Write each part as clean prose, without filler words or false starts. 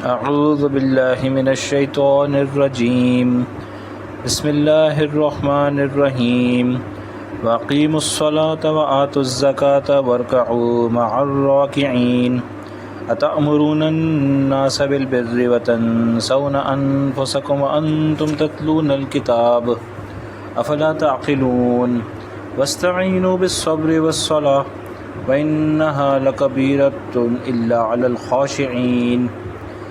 اعوذ باللہ من الشیطان الرجیم بسم اللہ الرحمن الرحیم واقیموا الصلاة وآتوا الزکاة وارکعوا مع الراکعین اتأمرون الناس بالبر وتنسون انفسکم وانتم تتلون الکتاب افلا تعقلون واستعینوا بالصبر والصلاة وإنها لكبيرة إلا على الخاشعين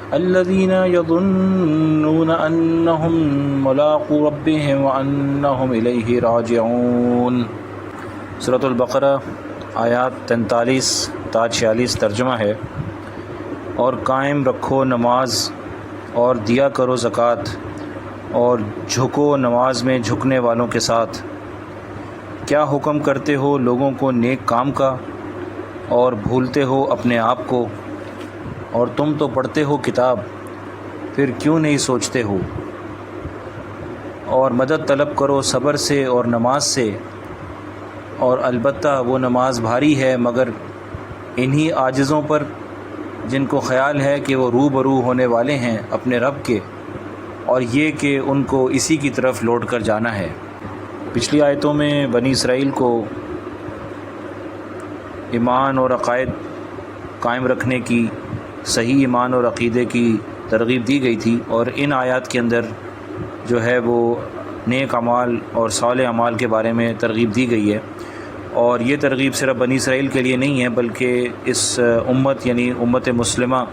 الذين يظنون أنهم ملاقو ربهم وأنهم إليه راجعون۔ سورۃ البقرہ آیات 43 تا 46 ترجمہ ہے۔ اور قائم رکھو نماز اور دیا کرو زکوٰۃ اور جھکو نماز میں جھکنے والوں کے ساتھ۔ کیا حکم کرتے ہو لوگوں کو نیک کام کا اور بھولتے ہو اپنے آپ کو، اور تم تو پڑھتے ہو کتاب، پھر کیوں نہیں سوچتے ہو؟ اور مدد طلب کرو صبر سے اور نماز سے، اور البتہ وہ نماز بھاری ہے مگر انہی عاجزوں پر جن کو خیال ہے کہ وہ روبرو ہونے والے ہیں اپنے رب کے، اور یہ کہ ان کو اسی کی طرف لوٹ کر جانا ہے۔ پچھلی آیتوں میں بنی اسرائیل کو ایمان اور عقائد قائم رکھنے کی، صحیح ایمان اور عقیدے کی ترغیب دی گئی تھی، اور ان آیات کے اندر جو ہے وہ نیک اعمال اور صالح اعمال کے بارے میں ترغیب دی گئی ہے۔ اور یہ ترغیب صرف بنی اسرائیل کے لیے نہیں ہے، بلکہ اس امت یعنی امت مسلمہ،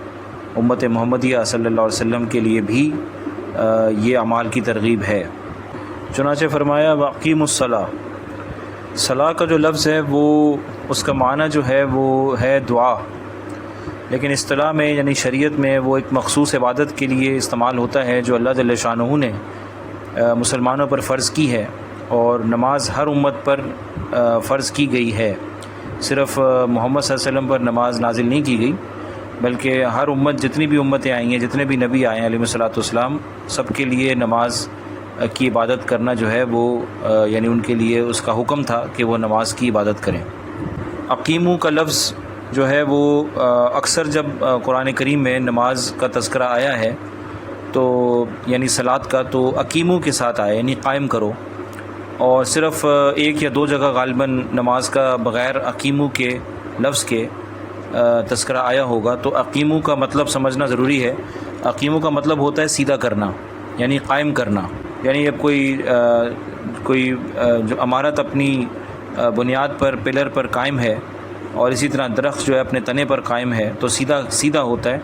امت محمدیہ صلی اللہ علیہ وسلم کے لیے بھی یہ اعمال کی ترغیب ہے۔ چنانچہ فرمایا واقیموا الصلاۃ۔ صلاح کا جو لفظ ہے وہ اس کا معنی جو ہے وہ ہے دعا، لیکن اصطلاح میں یعنی شریعت میں وہ ایک مخصوص عبادت کے لیے استعمال ہوتا ہے جو اللہ جل شانہ نے مسلمانوں پر فرض کی ہے، اور نماز ہر امت پر فرض کی گئی ہے۔ صرف محمد صلی اللہ علیہ وسلم پر نماز نازل نہیں کی گئی، بلکہ ہر امت، جتنی بھی امتیں آئی ہیں، جتنے بھی نبی آئے ہیں علیہ الصلوۃ والسلام، سب کے لیے نماز کی عبادت کرنا جو ہے وہ یعنی ان کے لیے اس کا حکم تھا کہ وہ نماز کی عبادت کریں۔ اقیمو کا لفظ جو ہے وہ اکثر جب قرآن کریم میں نماز کا تذکرہ آیا ہے تو یعنی صلاۃ کا، تو اقیمو کے ساتھ آیا یعنی قائم کرو، اور صرف ایک یا دو جگہ غالباً نماز کا بغیر اقیمو کے لفظ کے تذکرہ آیا ہوگا۔ تو اقیمو کا مطلب سمجھنا ضروری ہے۔ اقیمو کا مطلب ہوتا ہے سیدھا کرنا، یعنی قائم کرنا، یعنی اب کوئی جو عمارت اپنی بنیاد پر، پلر پر قائم ہے، اور اسی طرح درخت جو ہے اپنے تنے پر قائم ہے تو سیدھا ہوتا ہے،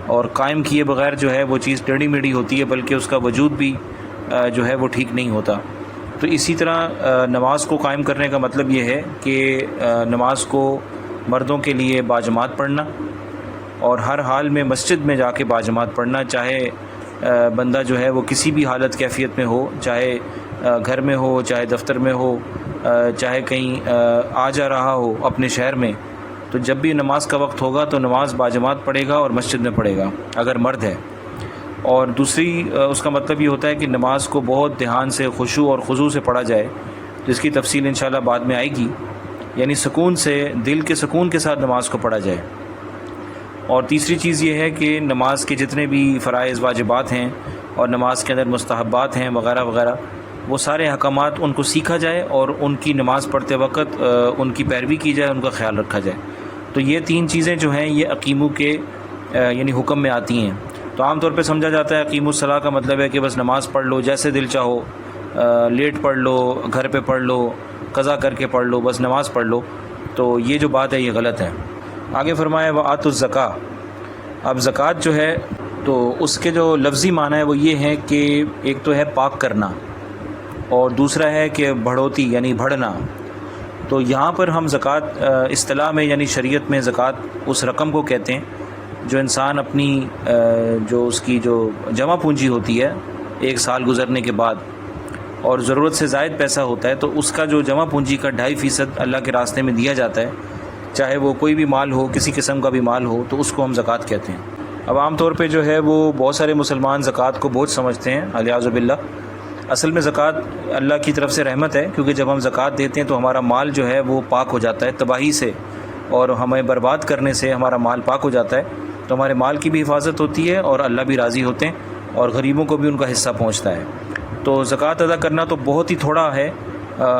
اور قائم کیے بغیر جو ہے وہ چیز ٹیڑھی میڑھی ہوتی ہے، بلکہ اس کا وجود بھی جو ہے وہ ٹھیک نہیں ہوتا۔ تو اسی طرح نماز کو قائم کرنے کا مطلب یہ ہے کہ نماز کو مردوں کے لیے باجماعت پڑھنا، اور ہر حال میں مسجد میں جا کے باجماعت پڑھنا، چاہے بندہ جو ہے وہ کسی بھی حالت کیفیت میں ہو، چاہے گھر میں ہو، چاہے دفتر میں ہو، چاہے کہیں آ جا رہا ہو اپنے شہر میں، تو جب بھی نماز کا وقت ہوگا تو نماز باجماعت پڑھے گا اور مسجد میں پڑھے گا اگر مرد ہے۔ اور دوسری اس کا مطلب یہ ہوتا ہے کہ نماز کو بہت دھیان سے، خشوع اور خضوع سے پڑھا جائے، جس کی تفصیل انشاءاللہ بعد میں آئے گی، یعنی سکون سے، دل کے سکون کے ساتھ نماز کو پڑھا جائے۔ اور تیسری چیز یہ ہے کہ نماز کے جتنے بھی فرائض واجبات ہیں اور نماز کے اندر مستحبات ہیں وغیرہ وغیرہ، وہ سارے احکامات ان کو سیکھا جائے اور ان کی نماز پڑھتے وقت ان کی پیروی کی جائے، ان کا خیال رکھا جائے۔ تو یہ تین چیزیں جو ہیں یہ اقیمو کے یعنی حکم میں آتی ہیں۔ تو عام طور پہ سمجھا جاتا ہے اقیموا الصلاۃ کا مطلب ہے کہ بس نماز پڑھ لو، جیسے دل چاہو، لیٹ پڑھ لو، گھر پہ پڑھ لو، قضا کر کے پڑھ لو، بس نماز پڑھ لو۔ تو یہ جو بات ہے یہ غلط ہے۔ آگے فرمایا وآتوا الزکاۃ۔ اب زکوٰۃ جو ہے تو اس کے جو لفظی معنی ہے وہ یہ ہے کہ ایک تو ہے پاک کرنا، اور دوسرا ہے کہ بڑھوتی یعنی بڑھنا۔ تو یہاں پر ہم زکوٰۃ اصطلاح میں یعنی شریعت میں زکوٰۃ اس رقم کو کہتے ہیں جو انسان اپنی جو اس کی جو جمع پونجی ہوتی ہے ایک سال گزرنے کے بعد، اور ضرورت سے زائد پیسہ ہوتا ہے، تو اس کا جو جمع پونجی کا 2.5% اللہ کے راستے میں دیا جاتا ہے، چاہے وہ کوئی بھی مال ہو، کسی قسم کا بھی مال ہو، تو اس کو ہم زکوٰۃ کہتے ہیں۔ اب عام طور پہ جو ہے وہ بہت سارے مسلمان زکوٰۃ کو بوجھ سمجھتے ہیں، الیاذ باللہ۔ اصل میں زکوٰۃ اللہ کی طرف سے رحمت ہے، کیونکہ جب ہم زکوٰۃ دیتے ہیں تو ہمارا مال جو ہے وہ پاک ہو جاتا ہے تباہی سے، اور ہمیں برباد کرنے سے ہمارا مال پاک ہو جاتا ہے۔ تو ہمارے مال کی بھی حفاظت ہوتی ہے اور اللہ بھی راضی ہوتے ہیں اور غریبوں کو بھی ان کا حصہ پہنچتا ہے۔ تو زکوٰۃ ادا کرنا تو بہت ہی تھوڑا ہے،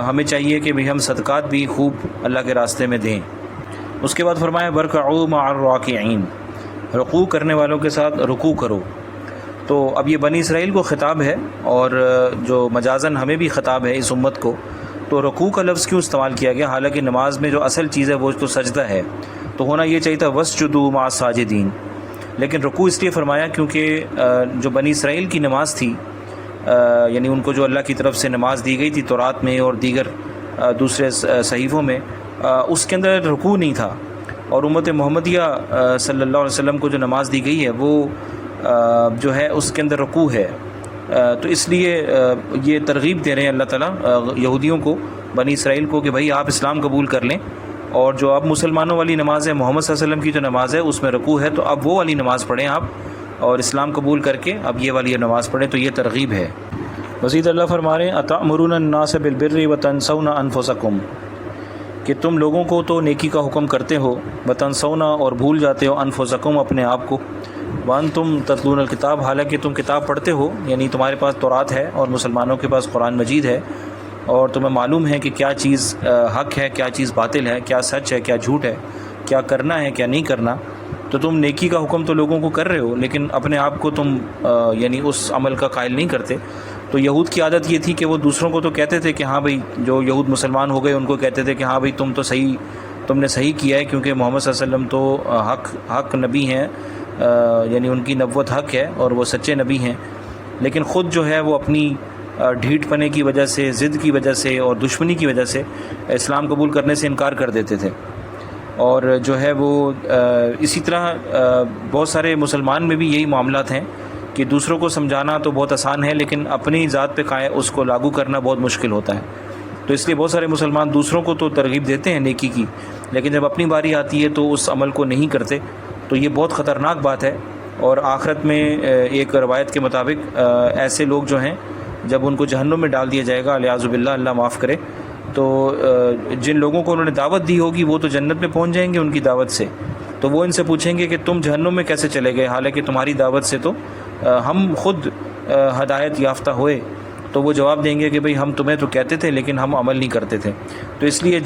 ہمیں چاہیے کہ بھی ہم صدقات بھی خوب اللہ کے راستے میں دیں۔ اس کے بعد فرمایا وَارْكَعُوا مَعَ الرَّاكِعِينَ، رکوع کرنے والوں کے ساتھ رکوع کرو۔ تو اب یہ بنی اسرائیل کو خطاب ہے اور جو مجازاً ہمیں بھی خطاب ہے اس امت کو۔ تو رکوع کا لفظ کیوں استعمال کیا گیا؟ حالانکہ نماز میں جو اصل چیز ہے وہ تو سجدہ ہے، تو ہونا یہ چاہیے تھا وَاسْجُدُوا مَعَ السَّاجِدِينَ، لیکن رکوع اس لیے فرمایا کیونکہ جو بنی اسرائیل کی نماز تھی، یعنی ان کو جو اللہ کی طرف سے نماز دی گئی تھی تورات میں اور دیگر دوسرے صحیفوں میں، اس کے اندر رکوع نہیں تھا، اور امت محمدیہ صلی اللہ علیہ وسلم کو جو نماز دی گئی ہے وہ جو ہے اس کے اندر رکوع ہے۔ تو اس لیے یہ ترغیب دے رہے ہیں اللہ تعالیٰ یہودیوں کو، بنی اسرائیل کو، کہ بھائی آپ اسلام قبول کر لیں، اور جو اب مسلمانوں والی نماز ہے، محمد صلی اللہ علیہ وسلم کی جو نماز ہے اس میں رکوع ہے، تو اب وہ والی نماز پڑھیں آپ، اور اسلام قبول کر کے اب یہ والی نماز پڑھیں۔ تو یہ ترغیب ہے۔ مزید اللہ فرما رہے ہیں اَتَأْمُرُونَ النَّاسَ بِالْبِرِّ وَتَنْسَوْنَ أَنفُسَكُمْ، کہ تم لوگوں کو تو نیکی کا حکم کرتے ہو، وَتَنْسَوْنَ اور بھول جاتے ہو، أَنفُسَكُمْ اپنے آپ کو، وَأَنْتُمْ تَتْلُونَ الْكِتَابَ حالانکہ تم کتاب پڑھتے ہو، یعنی تمہارے پاس تورات ہے اور مسلمانوں کے پاس قرآن مجید ہے، اور تمہیں معلوم ہے کہ کیا چیز حق ہے، کیا چیز باطل ہے، کیا سچ ہے، کیا جھوٹ ہے، کیا کرنا ہے، کیا نہیں کرنا۔ تو تم نیکی کا حکم تو لوگوں کو کر رہے ہو، لیکن اپنے آپ کو تم یعنی اس عمل کا قائل نہیں کرتے۔ تو یہود کی عادت یہ تھی کہ وہ دوسروں کو تو کہتے تھے کہ ہاں بھائی، جو یہود مسلمان ہو گئے ان کو کہتے تھے کہ ہاں بھائی تم نے صحیح کیا ہے، کیونکہ محمد صلی اللہ علیہ وسلم تو حق نبی ہیں، یعنی ان کی نبوت حق ہے اور وہ سچے نبی ہیں، لیکن خود جو ہے وہ اپنی ڈھیٹ پنے کی وجہ سے، ضد کی وجہ سے اور دشمنی کی وجہ سے اسلام قبول کرنے سے انکار کر دیتے تھے۔ اور جو ہے وہ اسی طرح بہت سارے مسلمان میں بھی یہی معاملات ہیں کہ دوسروں کو سمجھانا تو بہت آسان ہے، لیکن اپنی ذات پہ اس کو لاگو کرنا بہت مشکل ہوتا ہے۔ تو اس لیے بہت سارے مسلمان دوسروں کو تو ترغیب دیتے ہیں نیکی کی، لیکن جب اپنی باری آتی ہے تو اس عمل کو نہیں کرتے، تو یہ بہت خطرناک بات ہے۔ اور آخرت میں ایک روایت کے مطابق ایسے لوگ جو ہیں جب ان کو جہنم میں ڈال دیا جائے گا، الیاذ باللہ، اللہ معاف کرے، تو جن لوگوں کو انہوں نے دعوت دی ہوگی وہ تو جنت میں پہنچ جائیں گے ان کی دعوت سے، تو وہ ان سے پوچھیں گے کہ تم جہنم میں کیسے چلے گئے، حالانکہ تمہاری دعوت سے تو ہم خود ہدایت یافتہ ہوئے۔ تو وہ جواب دیں گے کہ بھئی ہم تمہیں تو کہتے تھے لیکن ہم عمل نہیں کرتے تھے۔ تو اس لیے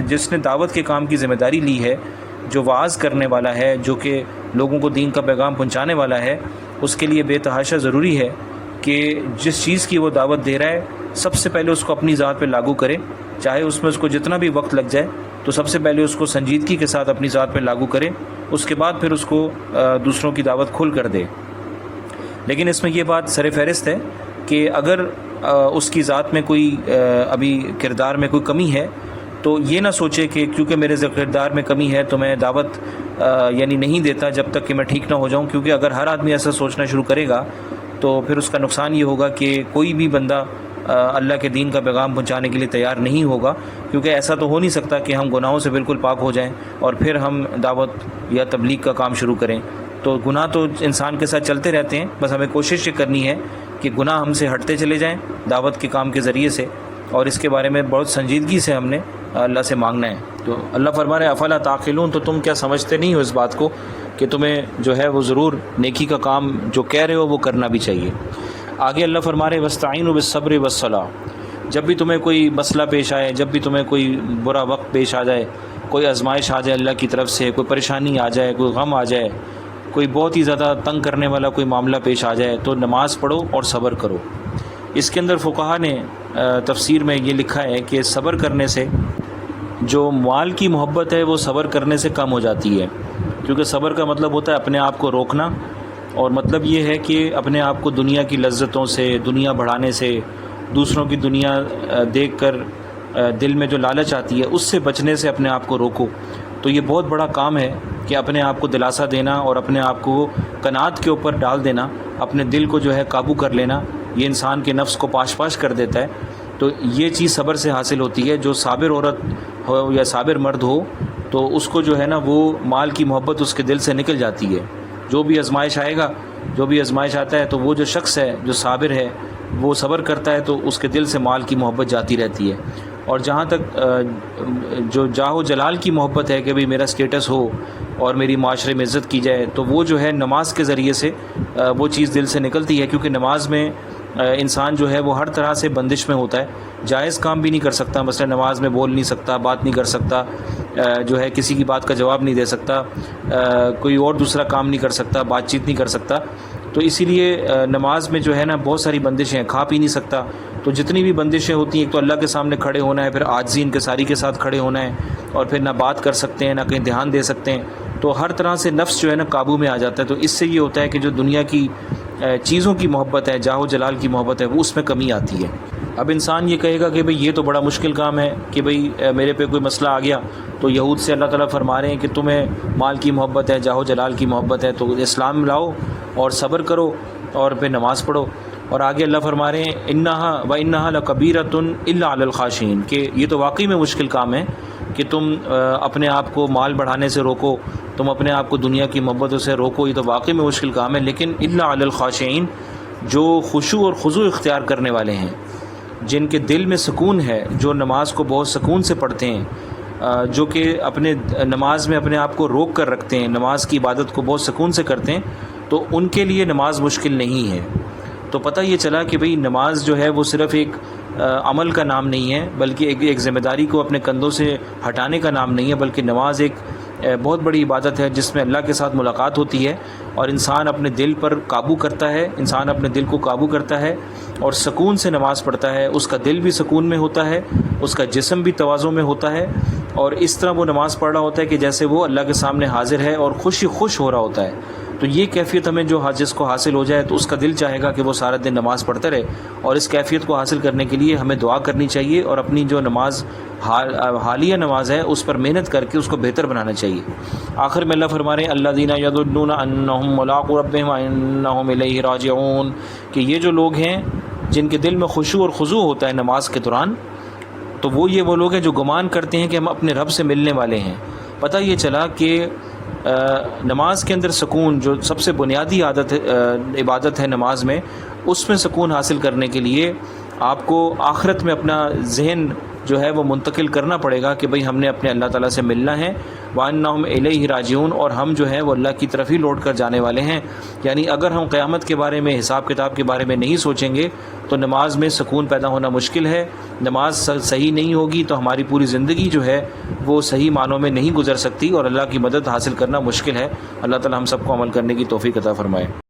جس نے دعوت کے کام کی ذمہ داری لی ہے، جو واعظ کرنے والا ہے، جو کہ لوگوں کو دین کا پیغام پہنچانے والا ہے، اس کے لیے بے تحاشا ضروری ہے کہ جس چیز کی وہ دعوت دے رہا ہے سب سے پہلے اس کو اپنی ذات پہ لاگو کرے، چاہے اس میں اس کو جتنا بھی وقت لگ جائے، تو سب سے پہلے اس کو سنجیدگی کے ساتھ اپنی ذات پہ لاگو کرے، اس کے بعد پھر اس کو دوسروں کی دعوت کھول کر دے۔ لیکن اس میں یہ بات سر فہرست ہے کہ اگر اس کی ذات میں کوئی ابھی کردار میں کوئی کمی ہے، تو یہ نہ سوچے کہ کیونکہ میرے کردار میں کمی ہے تو میں دعوت یعنی نہیں دیتا جب تک کہ میں ٹھیک نہ ہو جاؤں، کیونکہ اگر ہر آدمی ایسا سوچنا شروع کرے گا تو پھر اس کا نقصان یہ ہوگا کہ کوئی بھی بندہ اللہ کے دین کا پیغام پہنچانے کے لیے تیار نہیں ہوگا، کیونکہ ایسا تو ہو نہیں سکتا کہ ہم گناہوں سے بالکل پاک ہو جائیں اور پھر ہم دعوت یا تبلیغ کا کام شروع کریں۔ تو گناہ تو انسان کے ساتھ چلتے رہتے ہیں، بس ہمیں کوشش یہ کرنی ہے کہ گناہ ہم سے ہٹتے چلے جائیں دعوت کے کام کے ذریعے سے، اور اس کے بارے میں بہت سنجیدگی سے ہم نے اللہ سے مانگنا ہے۔ تو اللہ فرما رہے افلا تعقلون، تو تم کیا سمجھتے نہیں ہو اس بات کو کہ تمہیں جو ہے وہ ضرور نیکی کا کام جو کہہ رہے ہو وہ کرنا بھی چاہیے۔ آگے اللہ فرما رہے وَاسْتَعِینُوا بِالصَّبْرِ وَالصَّلَاةِ، جب بھی تمہیں کوئی مسئلہ پیش آئے، جب بھی تمہیں کوئی برا وقت پیش آ جائے، کوئی آزمائش آ جائے اللہ کی طرف سے، کوئی پریشانی آ جائے، کوئی غم آ جائے، کوئی بہت ہی زیادہ تنگ کرنے والا کوئی معاملہ پیش آ جائے، تو نماز پڑھو اور صبر کرو۔ اس کے اندر فقہا نے تفسیر میں یہ لکھا ہے کہ صبر کرنے سے جو مال کی محبت ہے وہ صبر کرنے سے کم ہو جاتی ہے، کیونکہ صبر کا مطلب ہوتا ہے اپنے آپ کو روکنا، اور مطلب یہ ہے کہ اپنے آپ کو دنیا کی لذتوں سے، دنیا بڑھانے سے، دوسروں کی دنیا دیکھ کر دل میں جو لالچ آتی ہے اس سے بچنے سے اپنے آپ کو روکو۔ تو یہ بہت بڑا کام ہے کہ اپنے آپ کو دلاسا دینا اور اپنے آپ کو قناعت کے اوپر ڈال دینا، اپنے دل کو جو ہے قابو کر لینا، یہ انسان کے نفس کو پاش پاش کر دیتا ہے۔ تو یہ چیز صبر سے حاصل ہوتی ہے۔ جو صابر عورت ہو یا صابر مرد ہو تو اس کو جو ہے نا وہ مال کی محبت اس کے دل سے نکل جاتی ہے۔ جو بھی آزمائش آئے گا، جو بھی آزمائش آتا ہے، تو وہ جو شخص ہے جو صابر ہے وہ صبر کرتا ہے تو اس کے دل سے مال کی محبت جاتی رہتی ہے۔ اور جہاں تک جو جاہ و جلال کی محبت ہے کہ بھئی میرا سٹیٹس ہو اور میری معاشرے میں عزت کی جائے، تو وہ جو ہے نماز کے ذریعے سے وہ چیز دل سے نکلتی ہے، کیونکہ نماز میں انسان جو ہے وہ ہر طرح سے بندش میں ہوتا ہے، جائز کام بھی نہیں کر سکتا، مثلا نماز میں بول نہیں سکتا، بات نہیں کر سکتا، جو ہے کسی کی بات کا جواب نہیں دے سکتا، کوئی اور دوسرا کام نہیں کر سکتا، بات چیت نہیں کر سکتا۔ تو اسی لیے نماز میں جو ہے نا بہت ساری بندشیں ہیں، کھا پی نہیں سکتا۔ تو جتنی بھی بندشیں ہوتی ہیں، ایک تو اللہ کے سامنے کھڑے ہونا ہے، پھر عاجزی انکساری کے ساتھ کھڑے ہونا ہے، اور پھر نہ بات کر سکتے ہیں، نہ کہیں دھیان دے سکتے ہیں۔ تو ہر طرح سے نفس جو ہے نا قابو میں آ جاتا ہے۔ تو اس سے یہ ہوتا ہے کہ جو دنیا کی چیزوں کی محبت ہے، جاہ و جلال کی محبت ہے، وہ اس میں کمی آتی ہے۔ اب انسان یہ کہے گا کہ بھئی یہ تو بڑا مشکل کام ہے کہ بھئی میرے پہ کوئی مسئلہ آ گیا، تو یہود سے اللہ تعالیٰ فرما رہے ہیں کہ تمہیں مال کی محبت ہے، جاہ و جلال کی محبت ہے، تو اسلام لاؤ اور صبر کرو اور پھر نماز پڑھو۔ اور آگے اللہ فرما رہے ہیں انہا و انہا لکبیرۃ الا علی الخاشعین، کہ یہ تو واقعی میں مشکل کام ہے کہ تم اپنے آپ کو مال بڑھانے سے روکو، تم اپنے آپ کو دنیا کی محبتوں سے روکو، یہ تو واقعی میں مشکل کام ہے، لیکن الا علی الخاشعین، جو خشوع اور خضوع اختیار کرنے والے ہیں، جن کے دل میں سکون ہے، جو نماز کو بہت سکون سے پڑھتے ہیں، جو کہ اپنے نماز میں اپنے آپ کو روک کر رکھتے ہیں، نماز کی عبادت کو بہت سکون سے کرتے ہیں، تو ان کے لیے نماز مشکل نہیں ہے۔ تو پتہ یہ چلا کہ بھئی نماز جو ہے وہ صرف ایک عمل کا نام نہیں ہے، بلکہ ایک ذمہ داری کو اپنے کندھوں سے ہٹانے کا نام نہیں ہے، بلکہ نماز ایک بہت بڑی عبادت ہے جس میں اللہ کے ساتھ ملاقات ہوتی ہے، اور انسان اپنے دل پر قابو کرتا ہے، انسان اپنے دل کو قابو کرتا ہے اور سکون سے نماز پڑھتا ہے، اس کا دل بھی سکون میں ہوتا ہے، اس کا جسم بھی تواضع میں ہوتا ہے، اور اس طرح وہ نماز پڑھ رہا ہوتا ہے کہ جیسے وہ اللہ کے سامنے حاضر ہے اور خوش ہو رہا ہوتا ہے۔ تو یہ کیفیت ہمیں جس کو حاصل ہو جائے تو اس کا دل چاہے گا کہ وہ سارا دن نماز پڑھتا رہے، اور اس کیفیت کو حاصل کرنے کے لیے ہمیں دعا کرنی چاہیے، اور اپنی جو نماز حالیہ نماز ہے اس پر محنت کر کے اس کو بہتر بنانا چاہیے۔ آخر میں اللہ فرما رہے ہیں الذین یظنون انہم ملاقو ربہم وانہم الیہ راجعون، کہ یہ جو لوگ ہیں جن کے دل میں خشوع اور خضوع ہوتا ہے نماز کے دوران، تو وہ لوگ ہیں جو گمان کرتے ہیں کہ ہم اپنے رب سے ملنے والے ہیں۔ پتہ یہ چلا کہ نماز کے اندر سکون، جو سب سے بنیادی عبادت ہے نماز میں، اس میں سکون حاصل کرنے کے لیے آپ کو آخرت میں اپنا ذہن جو ہے وہ منتقل کرنا پڑے گا کہ بھئی ہم نے اپنے اللہ تعالیٰ سے ملنا ہے، وَأَنَّهُمْ إِلَيْهِ راجعون، اور ہم جو ہے وہ اللہ کی طرف ہی لوٹ کر جانے والے ہیں۔ یعنی اگر ہم قیامت کے بارے میں، حساب کتاب کے بارے میں نہیں سوچیں گے تو نماز میں سکون پیدا ہونا مشکل ہے، نماز صحیح نہیں ہوگی تو ہماری پوری زندگی جو ہے وہ صحیح معنوں میں نہیں گزر سکتی، اور اللہ کی مدد حاصل کرنا مشکل ہے۔ اللہ تعالیٰ ہم سب کو عمل کرنے کی توفیق عطا فرمائے۔